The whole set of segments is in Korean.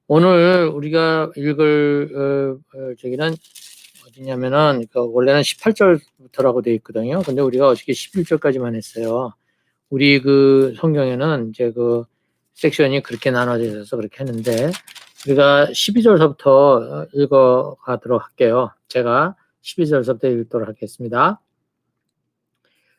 오늘 우리가 읽을 저기는 어디냐면은 원래는 18절부터라고 되어 있거든요. 근데 우리가 어저께 11절까지만 했어요. 우리 그 성경에는 이제 그 섹션이 그렇게 나눠져 있어서 그렇게 했는데 우리가 12절서부터 읽어 가도록 할게요. 제가 12절서부터 읽도록 하겠습니다.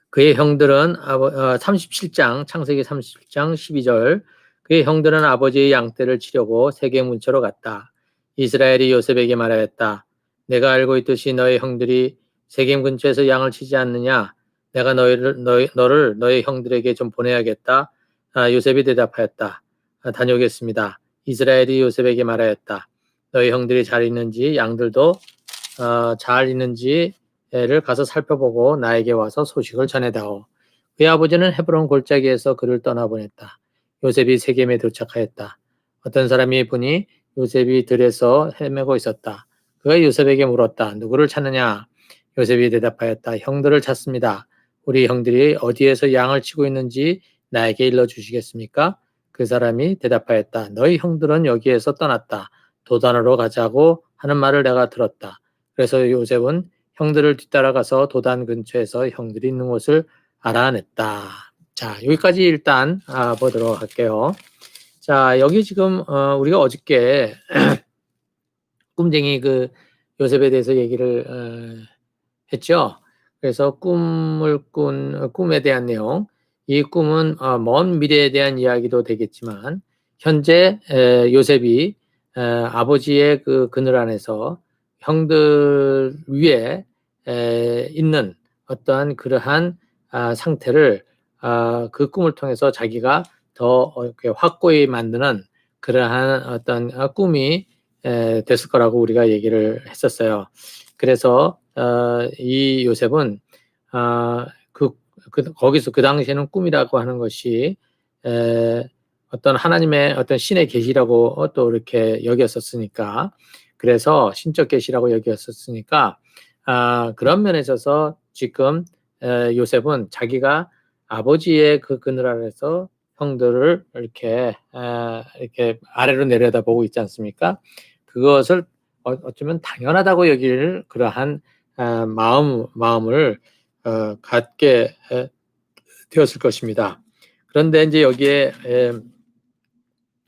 그의 형들은 37장 창세기 37장 12절 그의 형들은 아버지의 양떼를 치려고 세겜 근처로 갔다. 이스라엘이 요셉에게 말하였다. 내가 알고 있듯이 너의 형들이 세겜 근처에서 양을 치지 않느냐. 내가 너를 너의 형들에게 좀 보내야겠다. 요셉이 대답하였다. 다녀오겠습니다. 이스라엘이 요셉에게 말하였다. 너희 형들이 잘 있는지 양들도 잘 있는지 를 가서 살펴보고 나에게 와서 소식을 전해다오. 그의 아버지는 헤브론 골짜기에서 그를 떠나보냈다. 요셉이 세겜에 도착하였다. 어떤 사람이 보니 요셉이 들에서 헤매고 있었다. 그가 요셉에게 물었다. 누구를 찾느냐? 요셉이 대답하였다. 형들을 찾습니다. 우리 형들이 어디에서 양을 치고 있는지 나에게 일러주시겠습니까? 그 사람이 대답하였다. 너희 형들은 여기에서 떠났다. 도단으로 가자고 하는 말을 내가 들었다. 그래서 요셉은 형들을 뒤따라가서 도단 근처에서 형들이 있는 곳을 알아냈다. 자, 여기까지 일단 보도록 할게요. 자, 여기 지금 우리가 어저께 꿈쟁이 그 요셉에 대해서 얘기를 했죠. 그래서 꿈에 대한 내용, 이 꿈은 먼 미래에 대한 이야기도 되겠지만 현재 요셉이 아버지의 그 그늘 안에서 형들 위에 있는 어떠한 그러한 상태를 그 꿈을 통해서 자기가 더 확고히 만드는 그러한 어떤 꿈이 됐을 거라고 우리가 얘기를 했었어요. 그래서 이 요셉은 거기서 그 당시에는 꿈이라고 하는 것이 어떤 하나님의 어떤 신의 계시라고 또 이렇게 여겼었으니까, 그래서 신적 계시라고 여겼었으니까 그런 면에 있어서 지금 요셉은 자기가 아버지의 그 그늘 아래서 형들을 이렇게 아래로 내려다보고 있지 않습니까? 그것을 어쩌면 당연하다고 여길 그러한 마음을 갖게 되었을 것입니다. 그런데 이제 여기에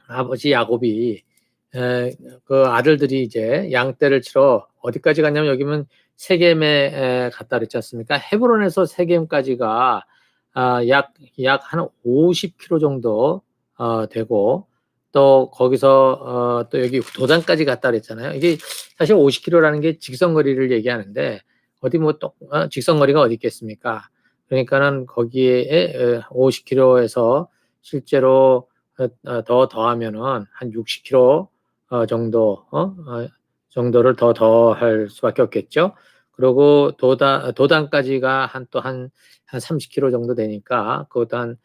아버지 야곱이 그 아들들이 이제 양떼를 치러 어디까지 갔냐면 여기면 세겜에 갔다 그랬지 않습니까? 헤브론에서 세겜까지가 약 한 50km 정도 되고, 또 거기서 또 여기 도단까지 갔다 그랬잖아요. 이게 사실 50km라는 게 직선거리를 얘기하는데 어디 뭐 직선거리가 어디 있겠습니까? 그러니까는 거기에 50km에서 실제로 더하면은 한 60km 정도를 더할 수밖에 없겠죠. 그리고 도단까지가 한 30km 정도 되니까 그것도 한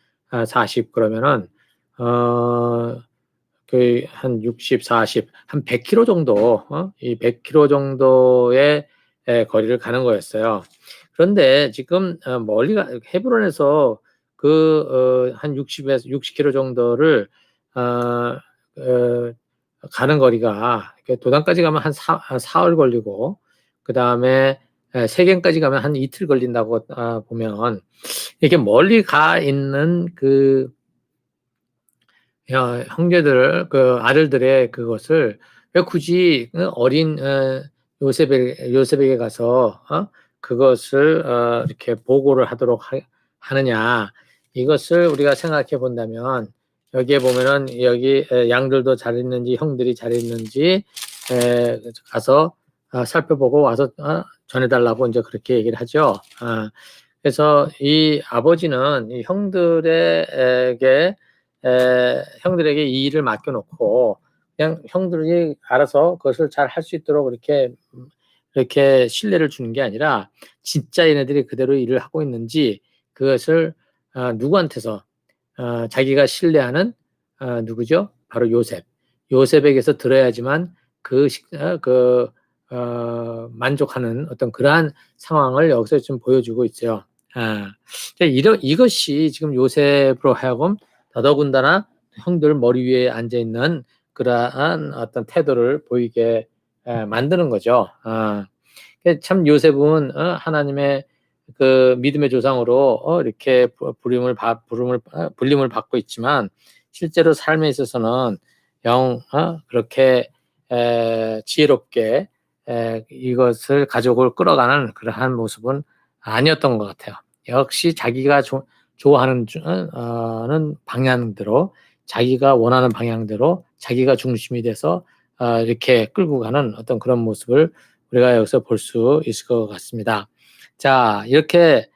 40, 그러면은 한 60, 40, 한 100km 정도, 이 100km 정도의 거리를 가는 거였어요. 그런데 지금 멀리 헤브론에서 한 60km 정도를 가는 거리가 도단까지 가면 한 사흘 걸리고, 그 다음에 세겜까지 가면 한 이틀 걸린다고 보면, 이렇게 멀리 가 있는 그 형제들, 그 아들들의 그것을 왜 굳이 어린 요셉에게 가서 그것을 이렇게 보고를 하도록 하느냐, 이것을 우리가 생각해 본다면 여기에 보면은 여기 양들도 잘 있는지 형들이 잘 있는지 가서 살펴보고 와서 전해달라고 이제 그렇게 얘기를 하죠. 그래서 이 아버지는 이 형들에게 이 일을 맡겨놓고 그냥 형들이 알아서 그것을 잘 할 수 있도록 이렇게 신뢰를 주는 게 아니라 진짜 얘네들이 그대로 일을 하고 있는지 그것을 누구한테서 자기가 신뢰하는 누구죠? 바로 요셉에게서 들어야지만 만족하는 어떤 그러한 상황을 여기서 좀 보여주고 있어요. 이것이 지금 요셉으로 하여금 더더군다나 형들 머리 위에 앉아 있는 그러한 어떤 태도를 보이게 만드는 거죠. 참 요셉은 하나님의 그 믿음의 조상으로 이렇게 불림을 받고 있지만 실제로 삶에 있어서는 그렇게 지혜롭게 이것을 가족을 끌어가는 그러한 모습은 아니었던 것 같아요. 역시 자기가 좋아하는 방향대로 자기가 원하는 방향대로 자기가 중심이 돼서 이렇게 끌고 가는 어떤 그런 모습을 우리가 여기서 볼 수 있을 것 같습니다. 자, 이렇게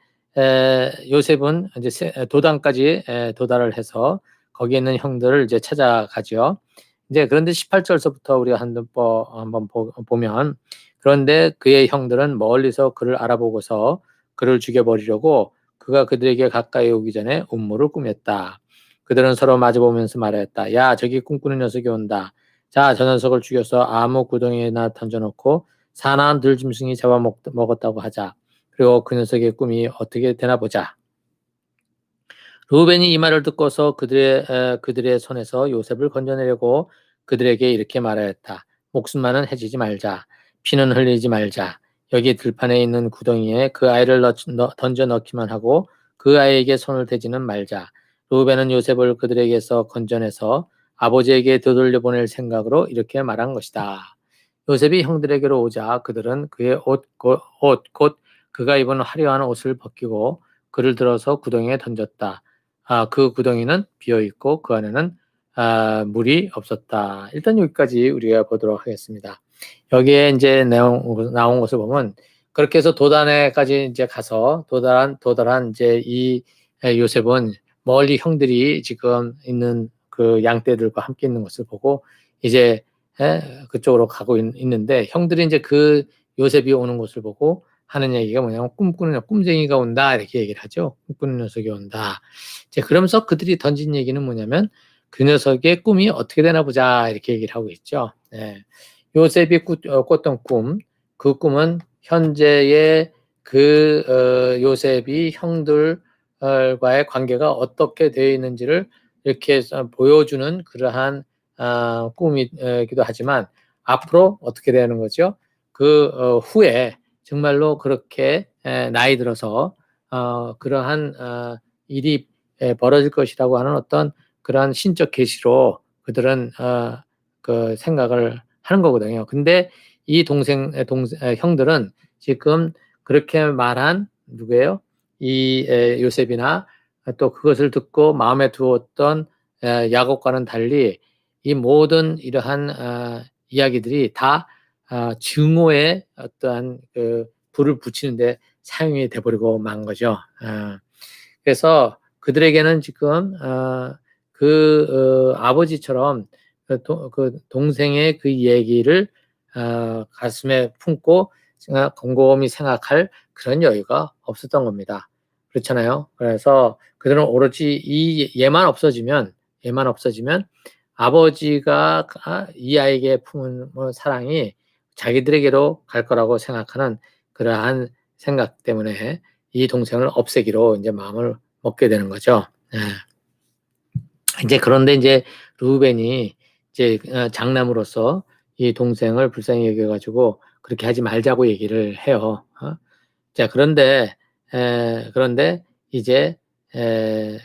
요셉은 이제 도단까지 도달을 해서 거기에 있는 형들을 이제 찾아가죠. 이제 그런데 18절서부터 우리가 한번 보면 그런데 그의 형들은 멀리서 그를 알아보고서 그를 죽여버리려고 그가 그들에게 가까이 오기 전에 음모를 꾸몄다. 그들은 서로 마주보면서 말하였다. 야, 저기 꿈꾸는 녀석이 온다. 자, 저 녀석을 죽여서 아무 구덩이에나 던져놓고 사나운 들짐승이 잡아먹었다고 하자. 그리고 그 녀석의 꿈이 어떻게 되나 보자. 루벤이 이 말을 듣고서 그들의 손에서 요셉을 건져내려고 그들에게 이렇게 말하였다. 목숨만은 해지지 말자. 피는 흘리지 말자. 여기 들판에 있는 구덩이에 그 아이를 던져 넣기만 하고 그 아이에게 손을 대지는 말자. 루벤은 요셉을 그들에게서 건져내서 아버지에게 되돌려 보낼 생각으로 이렇게 말한 것이다. 요셉이 형들에게로 오자 그들은 그의 곧 그가 입은 화려한 옷을 벗기고 그를 들어서 구덩이에 던졌다. 그 구덩이는 비어 있고 그 안에는 물이 없었다. 일단 여기까지 우리가 보도록 하겠습니다. 여기에 이제 나온 것을 보면 그렇게 해서 도단에까지 이제 가서 도달한 이제 이 요셉은 멀리 형들이 지금 있는 그 양떼들과 함께 있는 것을 보고 이제 그쪽으로 가고 있는데 형들이 이제 그 요셉이 오는 것을 보고 하는 얘기가 뭐냐면 꿈꾸는 꿈쟁이가 온다 이렇게 얘기를 하죠. 꿈꾸는 녀석이 온다. 이제 그러면서 그들이 던진 얘기는 뭐냐면 그 녀석의 꿈이 어떻게 되나 보자 이렇게 얘기를 하고 있죠. 네. 요셉이 꿨던 꿈, 그 꿈은 현재의 요셉이 형들과의 관계가 어떻게 되어 있는지를 이렇게 보여주는 그러한 꿈이기도 하지만 앞으로 어떻게 되는 거죠? 그 후에 정말로 그렇게 나이 들어서 그러한 일이 벌어질 것이라고 하는 어떤 그러한 신적 계시로 그들은 그 생각을 하는 거거든요. 근데 이 형들은 지금 그렇게 말한 누구예요? 이 요셉이나 또 그것을 듣고 마음에 두었던 야곱과는 달리 이 모든 이러한 이야기들이 다 증오의 어떠한 그 불을 붙이는데 사용이 돼버리고 만 거죠. 그래서 그들에게는 지금 아버지처럼 그 동생의 그 얘기를 가슴에 품고 곰곰이 생각할 그런 여유가 없었던 겁니다. 그렇잖아요. 그래서 그들은 오로지 얘만 없어지면 아버지가 이 아이에게 품은 사랑이 자기들에게로 갈 거라고 생각하는 그러한 생각 때문에 이 동생을 없애기로 이제 마음을 먹게 되는 거죠. 이제 그런데 이제 루벤이 이제 장남으로서 이 동생을 불쌍히 여겨가지고 그렇게 하지 말자고 얘기를 해요. 자, 그런데 이제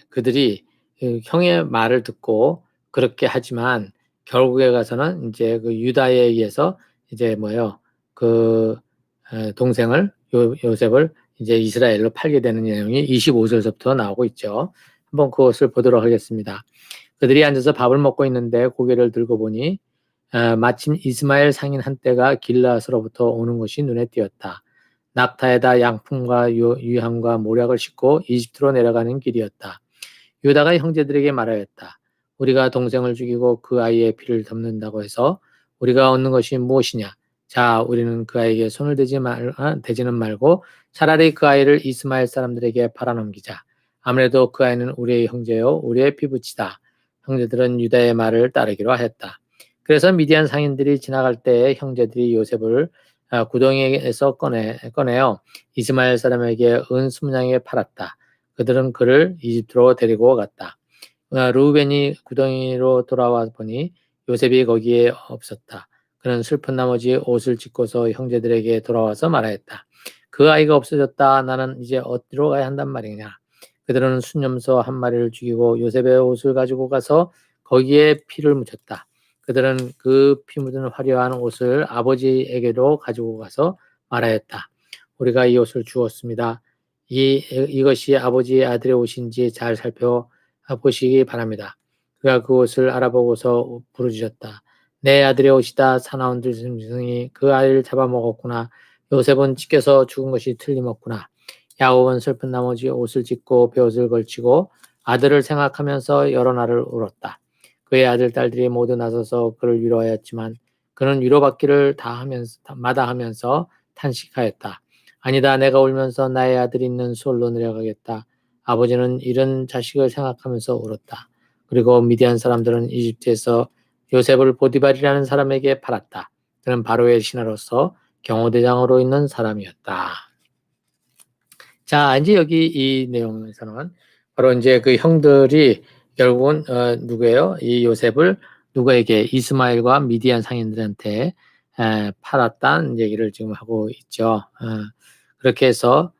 그들이 그 형의 말을 듣고 그렇게 하지만 결국에 가서는 이제 그 유다에 의해서 이제 그 동생을 요셉을 이제 이스라엘로 팔게 되는 내용이 25절부터 나오고 있죠. 한번 그것을 보도록 하겠습니다. 그들이 앉아서 밥을 먹고 있는데 고개를 들고 보니 마침 이스마엘 상인 한떼가 길라스로부터 오는 것이 눈에 띄었다. 낙타에다 양품과 유향과 모략을 싣고 이집트로 내려가는 길이었다. 유다가 형제들에게 말하였다. 우리가 동생을 죽이고 그 아이의 피를 덮는다고 해서 우리가 얻는 것이 무엇이냐? 자, 우리는 그 아이에게 손을 대지는 말고 차라리 그 아이를 이스마엘 사람들에게 팔아넘기자. 아무래도 그 아이는 우리의 형제요, 우리의 피부치다. 형제들은 유다의 말을 따르기로 하였다. 그래서 미디안 상인들이 지나갈 때 형제들이 요셉을 구덩이에서 꺼내어 이스마엘 사람에게 은 20냥에 팔았다. 그들은 그를 이집트로 데리고 갔다. 루벤이 구덩이로 돌아와 보니 요셉이 거기에 없었다. 그는 슬픈 나머지 옷을 찢고서 형제들에게 돌아와서 말하였다. 그 아이가 없어졌다. 나는 이제 어디로 가야 한단 말이냐. 그들은 순념소 한 마리를 죽이고 요셉의 옷을 가지고 가서 거기에 피를 묻혔다. 그들은 그 피 묻은 화려한 옷을 아버지에게로 가지고 가서 말하였다. 우리가 이 옷을 주었습니다. 이것이 아버지의 아들의 옷인지 잘 살펴보시기 바랍니다. 그가 그 옷을 알아보고서 부르짖었다. 내 아들의 옷이다. 사나운 들짐승이 그 아이를 잡아먹었구나. 요셉은 찢겨서 죽은 것이 틀림없구나. 야곱은 슬픈 나머지 옷을 찢고 벼옷을 걸치고 아들을 생각하면서 여러 날을 울었다. 그의 아들 딸들이 모두 나서서 그를 위로하였지만 그는 위로받기를 마다하면서 탄식하였다. 아니다. 내가 울면서 나의 아들이 있는 수월로 내려가겠다. 아버지는 이런 자식을 생각하면서 울었다. 그리고 미디안 사람들은 이집트에서 요셉을 보디발이라는 사람에게 팔았다. 그는 바로의 신하로서 경호대장으로 있는 사람이었다. 자, 이제 여기 이 내용에서는 바로 이제 그 형들이 결국은 누구예요? 이 요셉을 누구에게 이스마엘과 미디안 상인들한테 팔았다는 얘기를 지금 하고 있죠. 그렇게 해서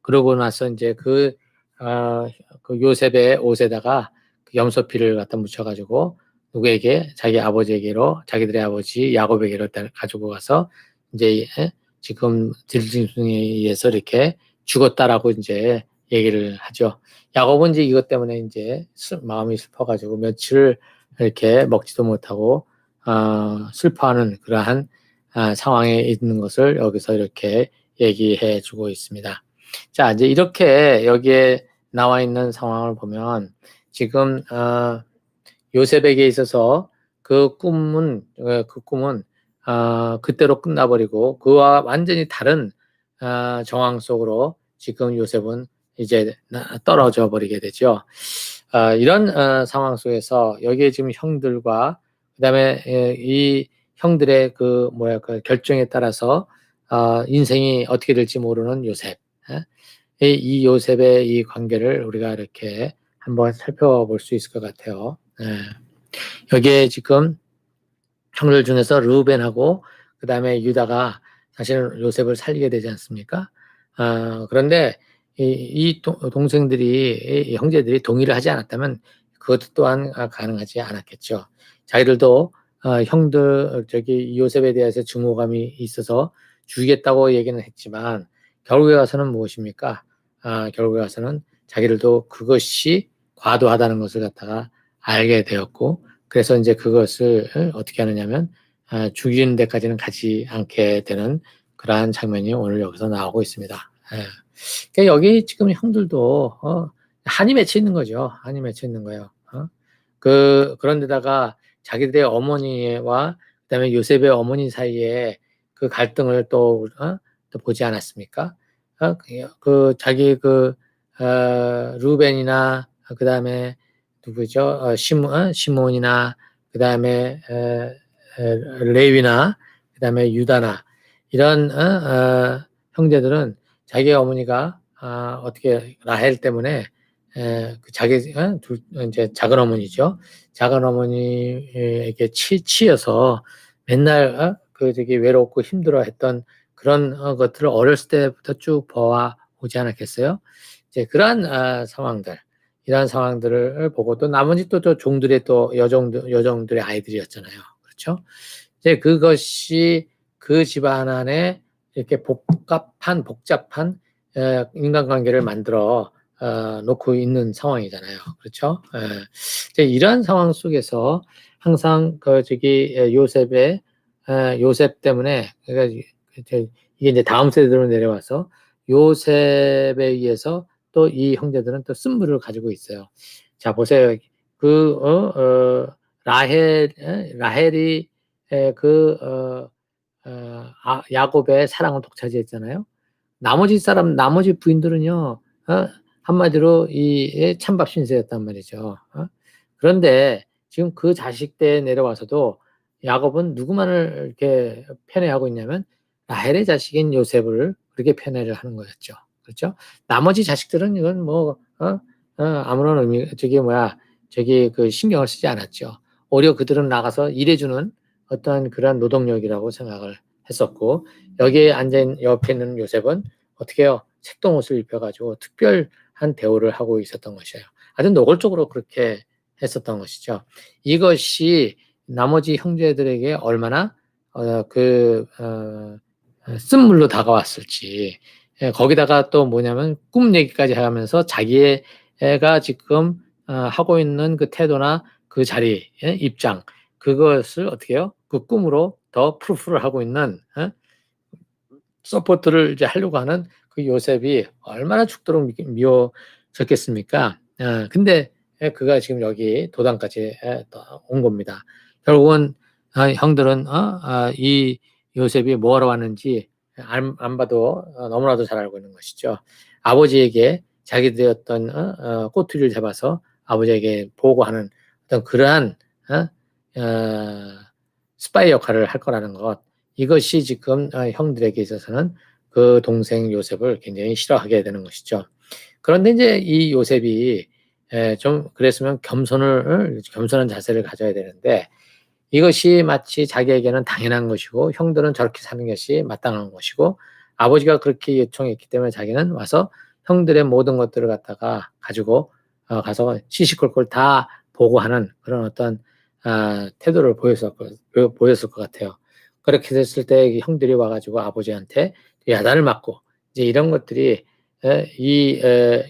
그러고 나서 이제 그 요셉의 옷에다가 그 염소피를 갖다 묻혀가지고 누구에게 자기 아버지에게로 자기들의 아버지 야곱에게로 가지고 가서 이제 지금 들짐승에 의해서 이렇게 죽었다라고 이제 얘기를 하죠. 야곱은 이제 이것 때문에 이제 마음이 슬퍼가지고 며칠 이렇게 먹지도 못하고 슬퍼하는 그러한 상황에 있는 것을 여기서 이렇게 얘기해 주고 있습니다. 자, 이제 이렇게 여기에 나와 있는 상황을 보면 지금 요셉에게 있어서 그 꿈은 그때로 끝나버리고 그와 완전히 다른 정황 속으로 지금 요셉은 이제 떨어져 버리게 되죠. 이런 상황 속에서 여기에 지금 형들과 그다음에 이 형들의 그 결정에 따라서 인생이 어떻게 될지 모르는 요셉. 이 요셉의 이 관계를 우리가 이렇게 한번 살펴볼 수 있을 것 같아요. 여기에 지금 형들 중에서 르우벤하고 그다음에 유다가 사실은 요셉을 살리게 되지 않습니까? 그런데 이 동생들이 이 형제들이 동의를 하지 않았다면 그것도 또한 가능하지 않았겠죠. 자기들도 형들 요셉에 대해서 증오감이 있어서 죽이겠다고 얘기는 했지만 결국에 가서는 무엇입니까? 결국에 가서는 자기들도 그것이 과도하다는 것을 갖다가 알게 되었고 그래서 이제 그것을 어떻게 하느냐면 죽이는 데까지는 가지 않게 되는 그러한 장면이 오늘 여기서 나오고 있습니다. 그러니까 여기 지금 형들도 한이 맺혀 있는 거죠. 한이 맺혀 있는 거예요. 그런데다가 자기들의 어머니와 그다음에 요셉의 어머니 사이에 그 갈등을 또 보지 않았습니까? 자기 루벤이나 그다음에 누구죠? 시몬이나 그다음에 레위나 그다음에 유다나 이런 형제들은 자기 어머니가 어떻게 라헬 때문에 자기 이제 작은 어머니죠. 작은 어머니에게 치여서 맨날 외롭고 힘들어했던 그런 것들을 어렸을 때부터 쭉 보아 오지 않았겠어요? 이제 그러한 상황들. 이러한 상황들을 보고 또 나머지 또 종들의 또 여종들의 아이들이었잖아요. 그렇죠? 이제 그것이 그 집안 안에 이렇게 복잡한 인간관계를 만들어 놓고 있는 상황이잖아요. 그렇죠? 이제 이러한 상황 속에서 항상 요셉 때문에 그러니까 이게 이제 다음 세대로 내려와서 요셉에 의해서 또 이 형제들은 또 쓴물을 가지고 있어요. 자, 보세요. 라헬이 야곱의 사랑을 독차지했잖아요. 나머지 부인들은요, 한마디로 이 찬밥 신세였단 말이죠. 그런데 지금 그 자식 때 내려와서도 야곱은 누구만을 이렇게 편애하고 있냐면 라헬의 자식인 요셉을 그렇게 편애를 하는 거였죠. 그렇죠? 나머지 자식들은 이건 아무런 신경을 쓰지 않았죠. 오히려 그들은 나가서 일해주는 어떠한 그러한 노동력이라고 생각을 했었고, 여기에 앉은 옆에 있는 요셉은 어떻게 해요? 색동옷을 입혀가지고 특별한 대우를 하고 있었던 것이에요. 아주 노골적으로 그렇게 했었던 것이죠. 이것이 나머지 형제들에게 얼마나 쓴물로 다가왔을지. 거기다가 또 뭐냐면 꿈 얘기까지 하면서 자기가 지금 하고 있는 그 태도나 그 자리, 입장, 그것을 어떻게 해요? 그 꿈으로 더 프루프를 하고 있는 서포트를 이제 하려고 하는 그 요셉이 얼마나 죽도록 미워졌겠습니까? 근데 그가 지금 여기 도단까지 온 겁니다. 결국은 형들은 이 요셉이 뭐하러 왔는지 안 봐도 너무나도 잘 알고 있는 것이죠. 아버지에게 자기들의 어떤 꼬투리를 잡아서 아버지에게 보고하는 어떤 그러한 스파이 역할을 할 거라는 것. 이것이 지금 형들에게 있어서는 그 동생 요셉을 굉장히 싫어하게 되는 것이죠. 그런데 이제 이 요셉이 좀 그랬으면 겸손한 자세를 가져야 되는데, 이것이 마치 자기에게는 당연한 것이고 형들은 저렇게 사는 것이 마땅한 것이고 아버지가 그렇게 요청했기 때문에 자기는 와서 형들의 모든 것들을 갖다가 가지고 가서 시시콜콜 다 보고하는 그런 어떤 태도를 보였을 것 같아요. 그렇게 됐을 때 형들이 와가지고 아버지한테 야단을 맞고 이제 이런 것들이 이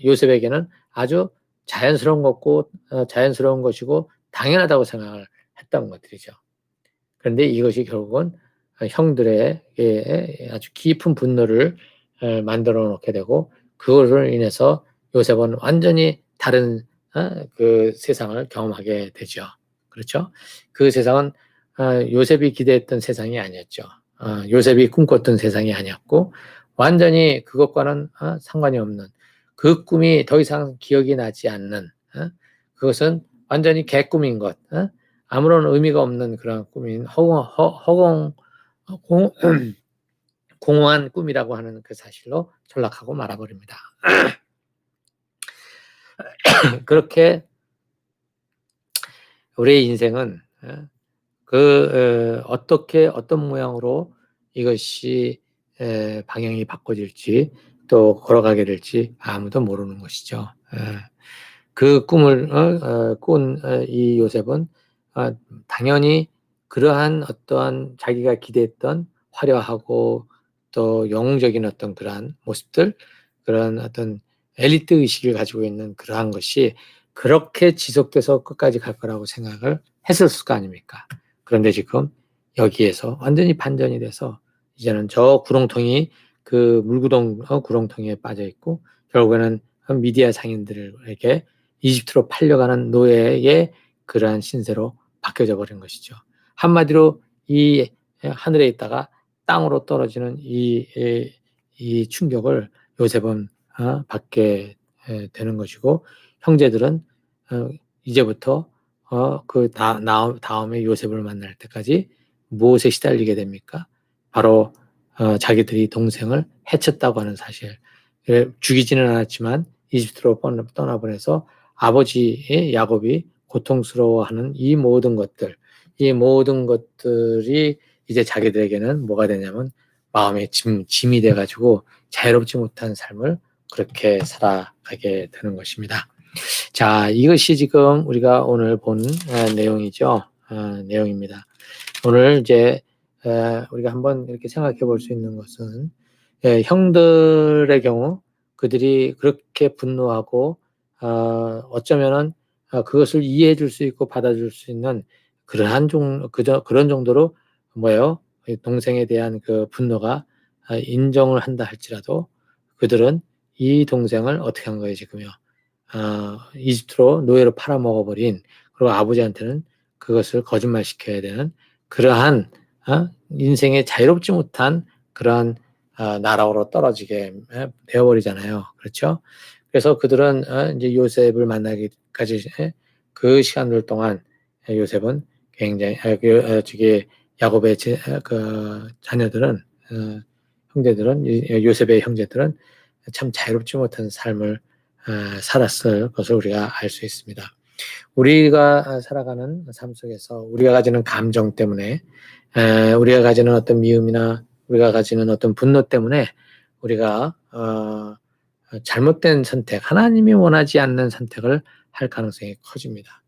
요셉에게는 아주 자연스러운 것이고 당연하다고 생각을 했던 것들이죠. 그런데 이것이 결국은 형들의 아주 깊은 분노를 만들어 놓게 되고, 그것으로 인해서 요셉은 완전히 다른 그 세상을 경험하게 되죠. 그렇죠? 그 세상은 요셉이 기대했던 세상이 아니었죠. 요셉이 꿈꿨던 세상이 아니었고 완전히 그것과는 상관이 없는, 그 꿈이 더 이상 기억이 나지 않는, 그것은 완전히 개꿈인 것, 아무런 의미가 없는 그런 꿈인 공허한 꿈이라고 하는 그 사실로 전락하고 말아버립니다. 그렇게 우리의 인생은 어떻게 어떤 모양으로 이것이 방향이 바꿔질지 또 걸어가게 될지 아무도 모르는 것이죠. 그 꿈을 꾼 이 요셉은 당연히 그러한 어떠한 자기가 기대했던 화려하고 또 영웅적인 어떤 그러한 모습들, 그런 어떤 엘리트 의식을 가지고 있는 그러한 것이 그렇게 지속돼서 끝까지 갈 거라고 생각을 했을 거 아닙니까? 그런데 지금 여기에서 완전히 반전이 돼서 이제는 저 구렁텅이, 그 물구덩 구렁텅이에 빠져 있고 결국에는 미디어 상인들에게 이집트로 팔려가는 노예의 그러한 신세로 바뀌어져 버린 것이죠. 한마디로 이 하늘에 있다가 땅으로 떨어지는 이 충격을 요셉은 받게 되는 것이고, 형제들은 이제부터 그 다음에 요셉을 만날 때까지 무엇에 시달리게 됩니까? 바로 자기들이 동생을 해쳤다고 하는 사실. 죽이지는 않았지만 이집트로 떠나보내서 아버지의 야곱이 고통스러워하는 이 모든 것들이 이제 자기들에게는 뭐가 되냐면 마음의 짐이 돼가지고 자유롭지 못한 삶을 그렇게 살아가게 되는 것입니다. 자, 이것이 지금 우리가 오늘 본 내용이죠. 내용입니다. 오늘 이제 우리가 한번 이렇게 생각해 볼 수 있는 것은, 형들의 경우 그들이 그렇게 분노하고 어쩌면은 그것을 이해해 줄 수 있고 받아줄 수 있는 그런 정도로 뭐예요? 동생에 대한 그 분노가 인정을 한다 할지라도 그들은 이 동생을 어떻게 한 거예요, 지금요? 이집트로 노예로 팔아먹어버린, 그리고 아버지한테는 그것을 거짓말시켜야 되는 그러한 인생에 자유롭지 못한 그러한 나라로 떨어지게 되어버리잖아요. 그렇죠? 그래서 그들은 이제 요셉을 만나기까지 그 시간들 동안 요셉은 굉장히 저기 야곱의 그 자녀들은 형제들은 요셉의 형제들은 참 자유롭지 못한 삶을 살았을 것을 우리가 알 수 있습니다. 우리가 살아가는 삶 속에서 우리가 가지는 감정 때문에 우리가 가지는 어떤 미움이나 우리가 가지는 어떤 분노 때문에 우리가 잘못된 선택, 하나님이 원하지 않는 선택을 할 가능성이 커집니다.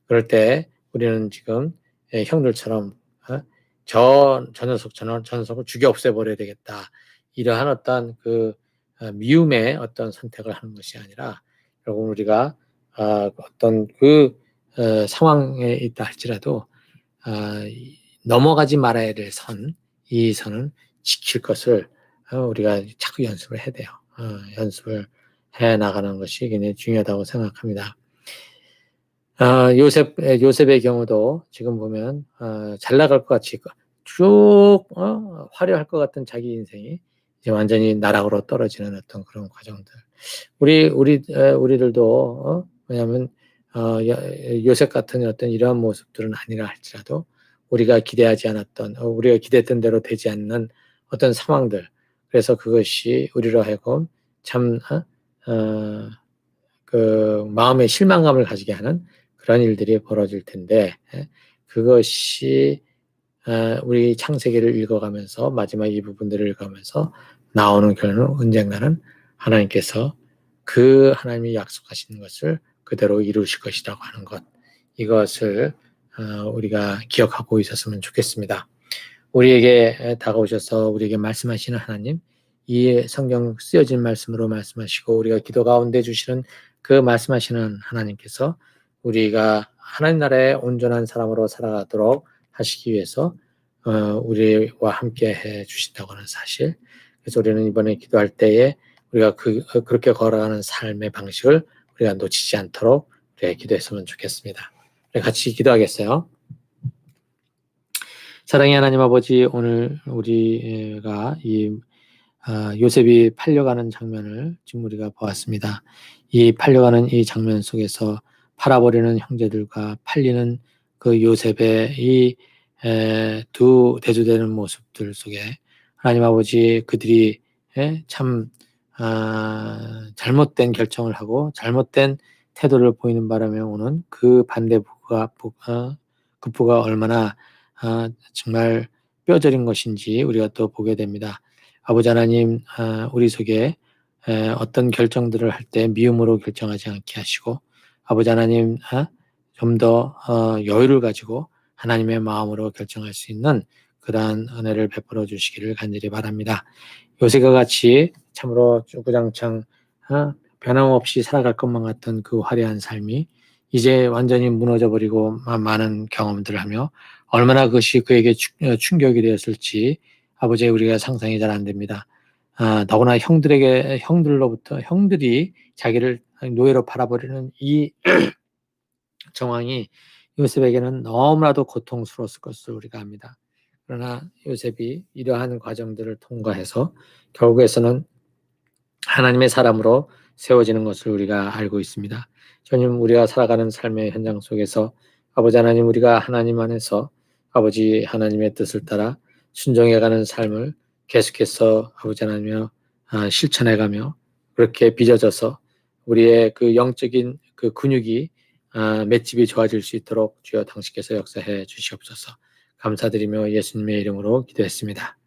그럴 때 우리는 지금 형들처럼 저 녀석을 죽여 없애버려야 되겠다. 이러한 어떤 그 미움의 어떤 선택을 하는 것이 아니라 결국 우리가 어떤 그 상황에 있다 할지라도 넘어가지 말아야 될 선, 이 선은 지킬 것을 우리가 자꾸 연습을 해야 돼요. 연습을 해 나가는 것이 굉장히 중요하다고 생각합니다. 요셉의 경우도 지금 보면 잘 나갈 것 같이 쭉 화려할 것 같은 자기 인생이 이제 완전히 나락으로 떨어지는 어떤 그런 과정들. 우리들도 왜냐하면 요셉 같은 어떤 이러한 모습들은 아니라 할지라도 우리가 기대하지 않았던 우리가 기대했던 대로 되지 않는 어떤 상황들. 그래서 그것이 우리로 하여금 참 그 마음의 실망감을 가지게 하는 그런 일들이 벌어질 텐데 그것이 우리 창세기를 읽어가면서 마지막 이 부분들을 읽어가면서 나오는 결론은 언젠가는 하나님께서 그 하나님이 약속하신 것을 그대로 이루실 것이라고 하는 것, 이것을 우리가 기억하고 있었으면 좋겠습니다. 우리에게 다가오셔서 우리에게 말씀하시는 하나님, 이 성경 쓰여진 말씀으로 말씀하시고 우리가 기도 가운데 주시는 그 말씀하시는 하나님께서 우리가 하나님 나라의 온전한 사람으로 살아가도록 하시기 위해서 우리와 함께 해 주신다고 하는 사실. 그래서 우리는 이번에 기도할 때에 우리가 그렇게 걸어가는 삶의 방식을 우리가 놓치지 않도록 우리가 기도했으면 좋겠습니다. 같이 기도하겠어요. 사랑의 하나님 아버지, 오늘 우리가 이 요셉이 팔려가는 장면을 지금 우리가 보았습니다. 이 팔려가는 이 장면 속에서 팔아버리는 형제들과 팔리는 그 요셉의 이 두 대조되는 모습들 속에 하나님 아버지, 그들이 참 잘못된 결정을 하고 잘못된 태도를 보이는 바람에 오는 그 급부가 얼마나 정말 뼈저린 것인지 우리가 또 보게 됩니다. 아버지 하나님, 우리 속에 어떤 결정들을 할 때 미움으로 결정하지 않게 하시고, 아버지 하나님, 좀 더 여유를 가지고 하나님의 마음으로 결정할 수 있는 그러한 은혜를 베풀어 주시기를 간절히 바랍니다. 요새가 같이 참으로 주구장창 변함없이 살아갈 것만 같던 그 화려한 삶이 이제 완전히 무너져 버리고 많은 경험들을 하며 얼마나 그것이 그에게 충격이 되었을지 아버지, 우리가 상상이 잘 안 됩니다. 더구나 형들이 자기를 노예로 팔아버리는 이 정황이 요셉에게는 너무나도 고통스러웠을 것을 우리가 압니다. 그러나 요셉이 이러한 과정들을 통과해서 결국에서는 하나님의 사람으로 세워지는 것을 우리가 알고 있습니다. 주님, 우리가 살아가는 삶의 현장 속에서 아버지 하나님, 우리가 하나님 안에서 아버지 하나님의 뜻을 따라 순종해가는 삶을 계속해서 아버지 하나님이여 실천해가며 그렇게 빚어져서 우리의 그 영적인 그 근육이 맷집이 좋아질 수 있도록 주여 당신께서 역사해 주시옵소서. 감사드리며 예수님의 이름으로 기도했습니다.